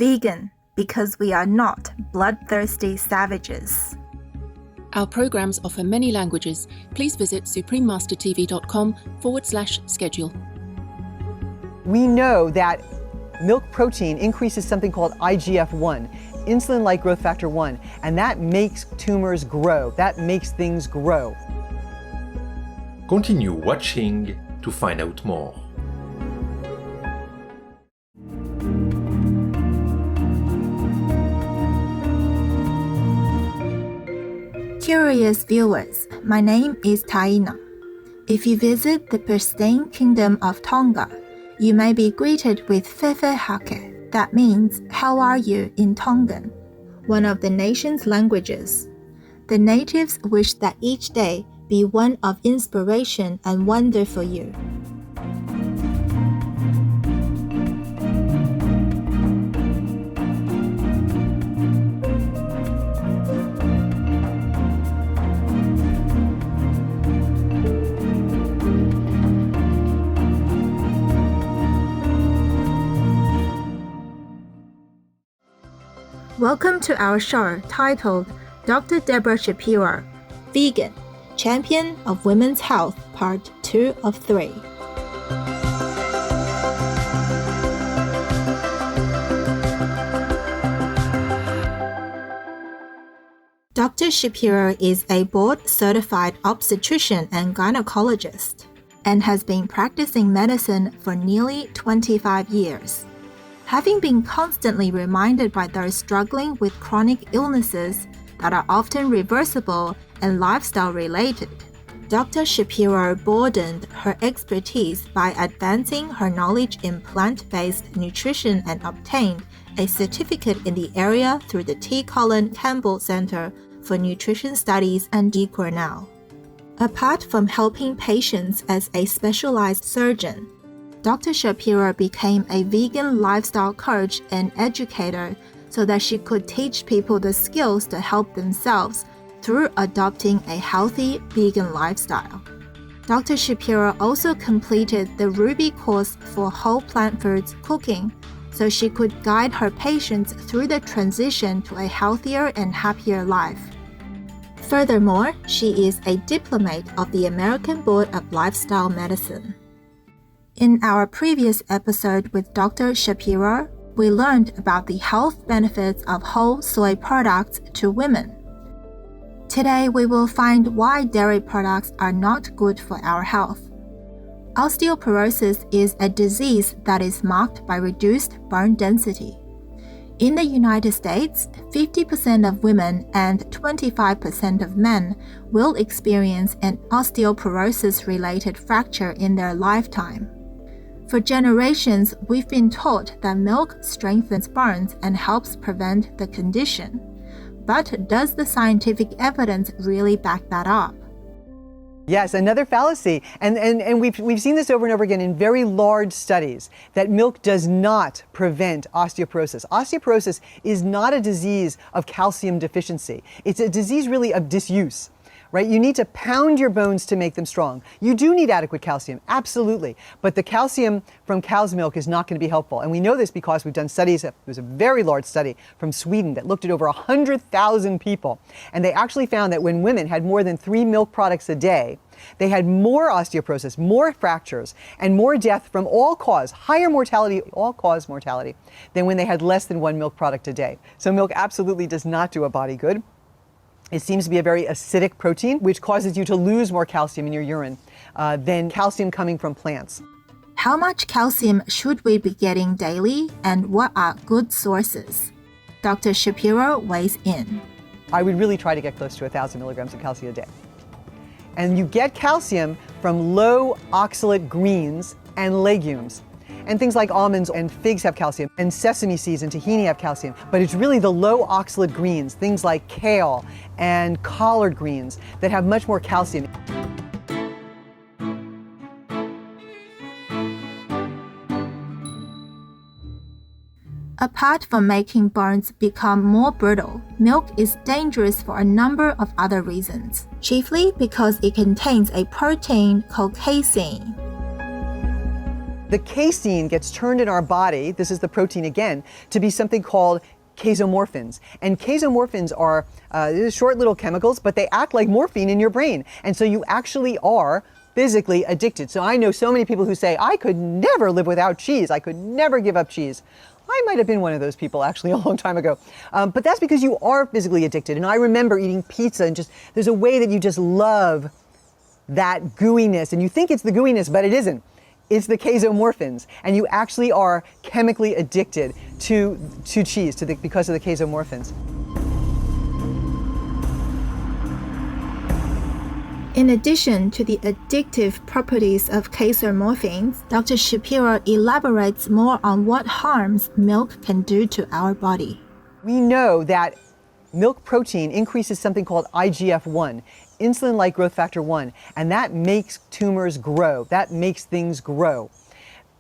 Vegan, because we are not bloodthirsty savages. Our programs offer many languages. Please visit suprememastertv.com/schedule. We know that milk protein increases something called IGF-1, insulin-like growth factor 1, and that makes tumors grow. That makes things grow. Continue watching to find out more. Curious viewers, my name is Taina. If you visit the pristine kingdom of Tonga, you may be greeted with Fefe Hake. That means, how are you in Tongan, one of the nation's languages. The natives wish that each day be one of inspiration and wonder for you. Welcome to our show titled Dr. Debra Shapiro, Vegan, Champion of Women's Health, Part 2 of 3. Dr. Shapiro is a board-certified obstetrician and gynecologist and has been practicing medicine for nearly 25 years. Having been constantly reminded by those struggling with chronic illnesses that are often reversible and lifestyle-related, Dr. Shapiro broadened her expertise by advancing her knowledge in plant-based nutrition and obtained a certificate in the area through the T. Colin Campbell Center for Nutrition Studies and D. Cornell. Apart from helping patients as a specialized surgeon, Dr. Shapiro became a vegan lifestyle coach and educator so that she could teach people the skills to help themselves through adopting a healthy vegan lifestyle. Dr. Shapiro also completed the Ruby course for whole plant foods cooking so she could guide her patients through the transition to a healthier and happier life. Furthermore, she is a diplomate of the American Board of Lifestyle Medicine. In our previous episode with Dr. Shapiro, we learned about the health benefits of whole soy products to women. Today, we will find why dairy products are not good for our health. Osteoporosis is a disease that is marked by reduced bone density. In the United States, 50% of women and 25% of men will experience an osteoporosis-related fracture in their lifetime. For generations, we've been taught that milk strengthens bones and helps prevent the condition. But does the scientific evidence really back that up? Yes, another fallacy. And we've seen this over and over again in very large studies, that milk does not prevent osteoporosis. Osteoporosis is not a disease of calcium deficiency. It's a disease really of disuse. Right? You need to pound your bones to make them strong. You do need adequate calcium, absolutely. But the calcium from cow's milk is not going to be helpful. And we know this because we've done studies. There was a very large study from Sweden that looked at over 100,000 people. And they actually found that when women had more than 3 milk products a day, they had more osteoporosis, more fractures, and more death from all-cause, higher mortality, all-cause mortality, than when they had less than 1 milk product a day. So milk absolutely does not do a body good. It seems to be a very acidic protein, which causes you to lose more calcium in your urine than calcium coming from plants. How much calcium should we be getting daily, and what are good sources? Dr. Shapiro weighs in. I would really try to get close to 1,000 milligrams of calcium a day. And you get calcium from low oxalate greens and legumes. And things like almonds and figs have calcium, and sesame seeds and tahini have calcium. But it's really the low oxalate greens, things like kale and collard greens, that have much more calcium. Apart from making bones become more brittle, milk is dangerous for a number of other reasons, chiefly because it contains a protein called casein. The casein gets turned in our body, this is the protein again, to be something called casomorphins. And casomorphins are short little chemicals, but they act like morphine in your brain. And so you actually are physically addicted. So I know so many people who say, I could never live without cheese. I could never give up cheese. I might have been one of those people actually a long time ago. But that's because you are physically addicted. And I remember eating pizza and just, there's a way that you just love that gooiness. And you think it's the gooiness, but it isn't. It's the casomorphins. And you actually are chemically addicted to cheese because of the casomorphins. In addition to the addictive properties of casomorphins, Dr. Shapiro elaborates more on what harms milk can do to our body. We know that milk protein increases something called IGF-1, insulin-like growth factor 1, and that makes tumors grow. That makes things grow.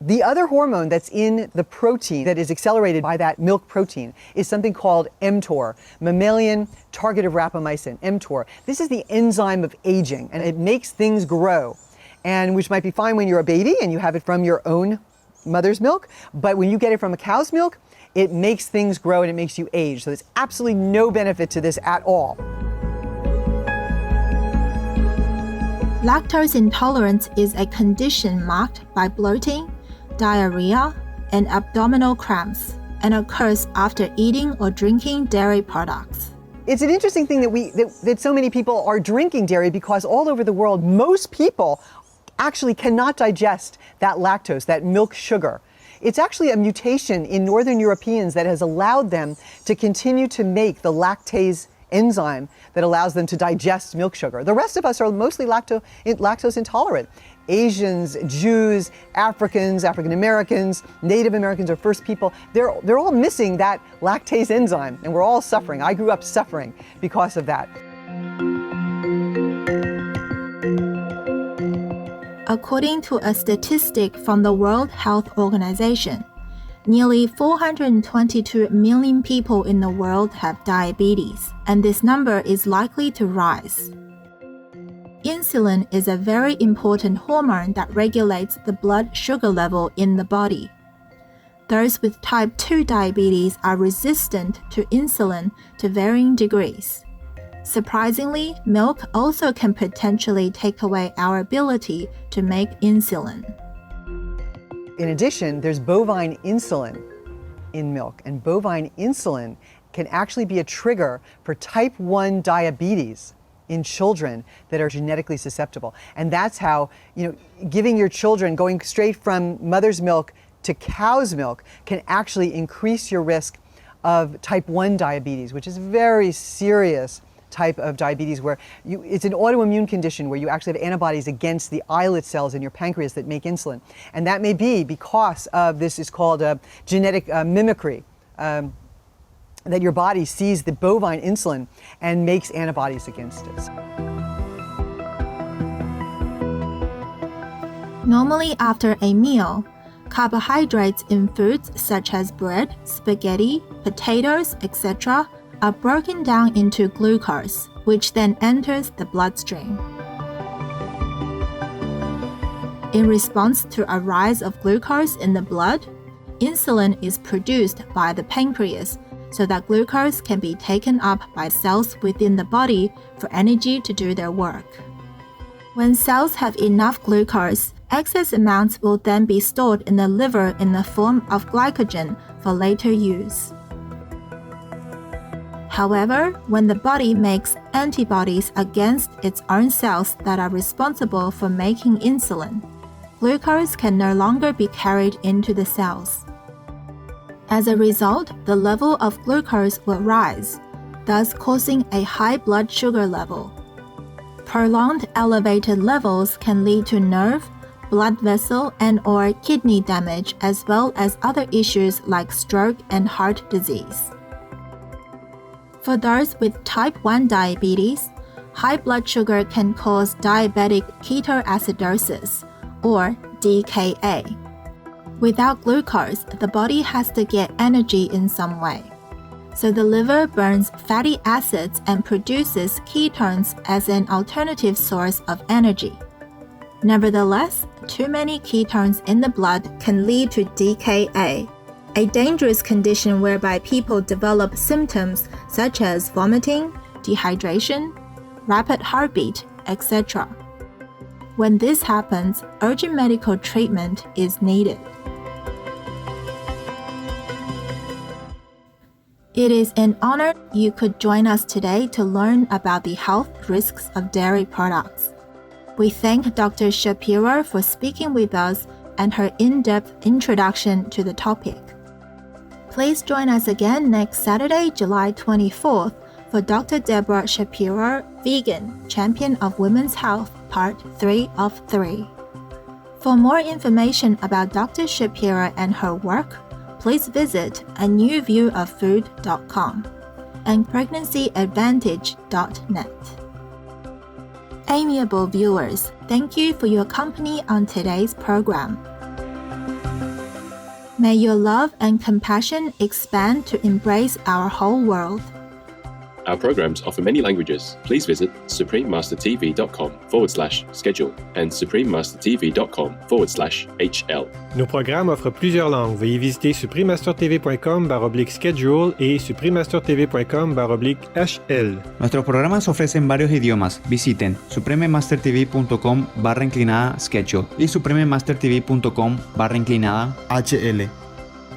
The other hormone that's in the protein that is accelerated by that milk protein is something called mTOR, mammalian targeted rapamycin, mTOR. This is the enzyme of aging, and it makes things grow, and which might be fine when you're a baby and you have it from your own mother's milk, but when you get it from a cow's milk, it makes things grow and it makes you age. So there's absolutely no benefit to this at all. Lactose intolerance is a condition marked by bloating, diarrhea, and abdominal cramps, and occurs after eating or drinking dairy products. It's an interesting thing that so many people are drinking dairy, because all over the world, most people actually cannot digest that lactose, that milk sugar. It's actually a mutation in Northern Europeans that has allowed them to continue to make the lactase enzyme that allows them to digest milk sugar. The rest of us are mostly lactose intolerant. Asians, Jews, Africans, African Americans, Native Americans are first people. They're all missing that lactase enzyme, and we're all suffering. I grew up suffering because of that. According to a statistic from the World Health Organization, nearly 422 million people in the world have diabetes, and this number is likely to rise. Insulin is a very important hormone that regulates the blood sugar level in the body. Those with type 2 diabetes are resistant to insulin to varying degrees. Surprisingly, milk also can potentially take away our ability to make insulin. In addition, there's bovine insulin in milk, and bovine insulin can actually be a trigger for type 1 diabetes in children that are genetically susceptible. And that's how, giving your children, going straight from mother's milk to cow's milk, can actually increase your risk of type 1 diabetes, which is a very serious type of diabetes where it's an autoimmune condition where you actually have antibodies against the islet cells in your pancreas that make insulin. And that may be because of this is called a genetic mimicry, that your body sees the bovine insulin and makes antibodies against it. Normally after a meal, carbohydrates in foods such as bread, spaghetti, potatoes, etc. are broken down into glucose, which then enters the bloodstream. In response to a rise of glucose in the blood, insulin is produced by the pancreas so that glucose can be taken up by cells within the body for energy to do their work. When cells have enough glucose, excess amounts will then be stored in the liver in the form of glycogen for later use. However, when the body makes antibodies against its own cells that are responsible for making insulin, glucose can no longer be carried into the cells. As a result, the level of glucose will rise, thus causing a high blood sugar level. Prolonged elevated levels can lead to nerve, blood vessel, and/or kidney damage, as well as other issues like stroke and heart disease. For those with type 1 diabetes, high blood sugar can cause diabetic ketoacidosis, or DKA. Without glucose, the body has to get energy in some way. So the liver burns fatty acids and produces ketones as an alternative source of energy. Nevertheless, too many ketones in the blood can lead to DKA, a dangerous condition whereby people develop symptoms such as vomiting, dehydration, rapid heartbeat, etc. When this happens, urgent medical treatment is needed. It is an honor you could join us today to learn about the health risks of dairy products. We thank Dr. Shapiro for speaking with us and her in-depth introduction to the topic. Please join us again next Saturday, July 24th for Dr. Debra Shapiro, Vegan, Champion of Women's Health, Part 3 of 3. For more information about Dr. Shapiro and her work, please visit anewviewoffood.com and pregnancyadvantage.net. Amiable viewers, thank you for your company on today's program. May your love and compassion expand to embrace our whole world. Our programs offer many languages. Please visit suprememastertv.com/schedule and suprememastertv.com/HL. Nos programmes offrent plusieurs langues. Veuillez visiter suprememastertv.com/schedule et suprememastertv.com/HL. Nuestros programas ofrecen varios idiomas. Visiten suprememastertv.com/schedule y suprememastertv.com/HL.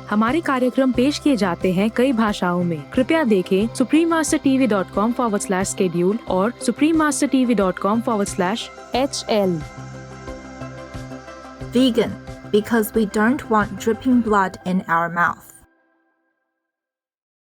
हमारे कार्यक्रम पेश किए जाते हैं कई भाषाओं में। कृपया देखें suprememastertv.com/schedule और suprememastertv.com/HL. Vegan, because we don't want dripping blood in our mouth.